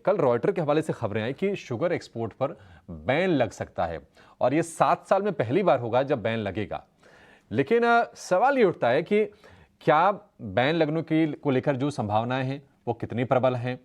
कल रॉयटर के हवाले से खबरें आई कि शुगर एक्सपोर्ट पर बैन लग सकता है और ये 7 साल में पहली बार होगा जब बैन लगेगा। लेकिन सवाल ये उठता है कि क्या बैन लगने को लेकर जो संभावनाएं हैं वो कितनी प्रबल हैं,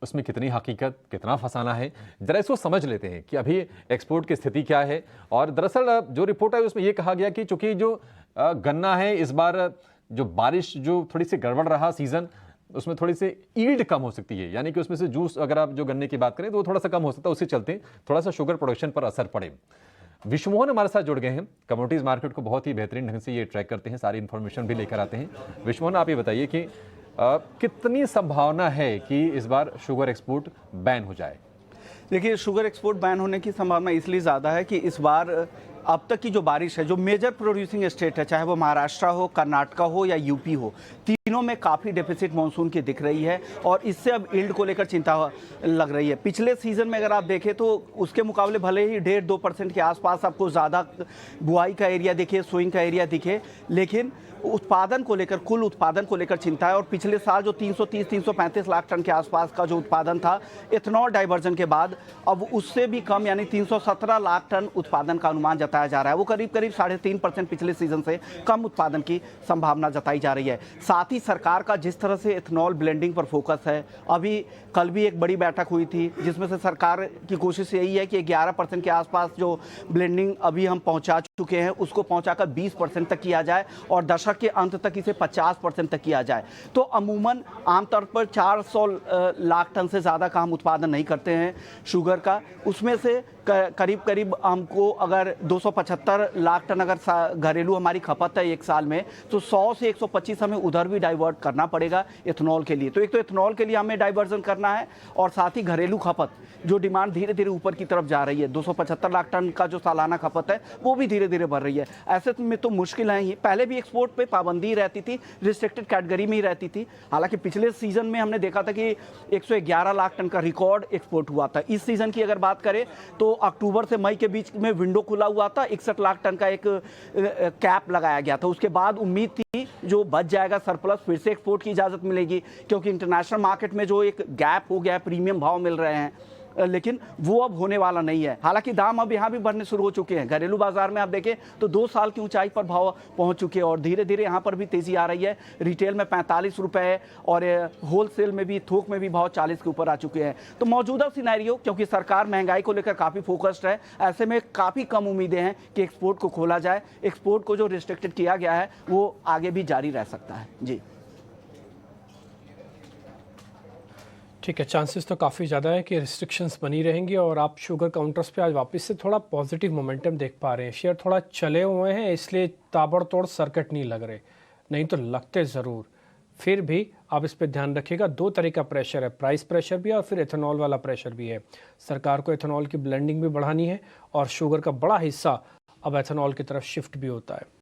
उसमें कितनी हकीकत, कितना फसाना है। जरा इसको समझ लेते हैं कि अभी एक्सपोर्ट की स्थिति क्या है। और दरअसल जो रिपोर्ट है उसमें यह कहा गया कि चूंकि जो गन्ना है इस बार जो बारिश जो थोड़ी सी गड़बड़ रहा सीजन, उसमें थोड़ी सी ईल्ड कम हो सकती है, यानी कि उसमें से जूस अगर आप जो गन्ने की बात करें तो वो थोड़ा सा कम हो सकता है, उसके चलते थोड़ा सा शुगर प्रोडक्शन पर असर पड़े। विश्वमोहन हमारे साथ जुड़ गए हैं, कमोडिटीज मार्केट को बहुत ही बेहतरीन ढंग से ये ट्रैक करते हैं, सारी इंफॉर्मेशन भी लेकर आते हैं। विश्वमोहन, आप ये बताइए कि कितनी संभावना है कि इस बार शुगर एक्सपोर्ट बैन हो जाए? देखिए, शुगर एक्सपोर्ट बैन होने की संभावना इसलिए ज़्यादा है कि इस बार अब तक की जो बारिश है, जो मेजर प्रोड्यूसिंग स्टेट है, चाहे वो महाराष्ट्र हो, कर्नाटक हो या यूपी हो, तीनों में काफ़ी डेफिसिट मानसून की दिख रही है और इससे अब यील्ड को लेकर चिंता लग रही है। पिछले सीजन में अगर आप देखें तो उसके मुकाबले भले ही 1.5-2% के आसपास आपको ज़्यादा बुआई का एरिया दिखे, सोइंग का एरिया दिखे, लेकिन उत्पादन को लेकर, कुल उत्पादन को लेकर चिंता है। और पिछले साल जो 330-335 लाख टन के आसपास का जो उत्पादन था इथेनॉल डाइवर्जन के बाद, अब उससे भी कम यानी 317 लाख टन उत्पादन का अनुमान जताया जा रहा है। वो करीब 3.5% पिछले सीजन से कम उत्पादन की संभावना जताई जा रही है। साथ ही सरकार का जिस तरह से इथेनॉल ब्लेंडिंग पर फोकस है, अभी कल भी एक बड़ी बैठक हुई थी जिसमें से सरकार की कोशिश यही है कि 11% के आसपास जो ब्लेंडिंग अभी हम पहुंचा चुके हैं उसको पहुंचाकर 20% तक किया जाए और दशक के अंत तक इसे 50% तक किया जाए। तो अमूमन आमतौर पर 400 लाख टन से ज़्यादा का हम उत्पादन नहीं करते हैं शुगर का। उसमें से करीब करीब हमको अगर 275 लाख टन अगर घरेलू हमारी खपत है एक साल में, तो 100 से 125 हमें उधर भी डाइवर्ट करना पड़ेगा इथेनॉल के लिए। तो एक तो इथेनॉल के लिए हमें डाइवर्जन करना है और साथ ही घरेलू खपत जो डिमांड धीरे धीरे ऊपर की तरफ जा रही है, 275 लाख टन का जो सालाना खपत है वो भी धीरे धीरे बढ़ रही है। ऐसे में तो मुश्किल है ही। पहले भी एक्सपोर्ट पे पाबंदी रहती थी, रिस्ट्रिक्टेड कैटेगरी में ही रहती थी। हालांकि पिछले सीजन में हमने देखा था कि 111 लाख टन का रिकॉर्ड एक्सपोर्ट हुआ था। इस सीजन की अगर बात करें तो अक्टूबर से मई के बीच में विंडो खुला हुआ था, 61 लाख टन का एक कैप लगाया गया था। उसके बाद उम्मीद थी जो बच जाएगा सरप्लस, फिर से एक्सपोर्ट की इजाजत मिलेगी, क्योंकि इंटरनेशनल मार्केट में जो एक गैप हो गया है, प्रीमियम भाव मिल रहे हैं, लेकिन वो अब होने वाला नहीं है। हालांकि दाम अब यहाँ भी बढ़ने शुरू हो चुके हैं। घरेलू बाजार में आप देखें तो 2 साल की ऊंचाई पर भाव पहुंच चुके हैं और धीरे धीरे यहाँ पर भी तेजी आ रही है। रिटेल में 45 रुपए और होलसेल में भी, थोक में भी भाव 40 के ऊपर आ चुके हैं। तो मौजूदा सिनेरियो, क्योंकि सरकार महंगाई को लेकर काफ़ी फोकस्ड है, ऐसे में काफ़ी कम उम्मीदें हैं कि एक्सपोर्ट को खोला जाए। एक्सपोर्ट को जो रिस्ट्रिक्टेड किया गया है वो आगे भी जारी रह सकता है। जी ठीक है, चांसेस तो काफ़ी ज़्यादा है कि रिस्ट्रिक्शंस बनी रहेंगी और आप शुगर काउंटर्स पे आज वापस से थोड़ा पॉजिटिव मोमेंटम देख पा रहे हैं। शेयर थोड़ा चले हुए हैं इसलिए ताबड़तोड़ सर्किट नहीं लग रहे, नहीं तो लगते ज़रूर। फिर भी आप इस पे ध्यान रखिएगा, 2 तरह का प्रेशर है, प्राइस प्रेशर भी है और फिर एथेनॉल वाला प्रेशर भी है। सरकार को एथेनॉल की ब्लेंडिंग भी बढ़ानी है और शुगर का बड़ा हिस्सा अब एथेनॉल की तरफ शिफ्ट भी होता है।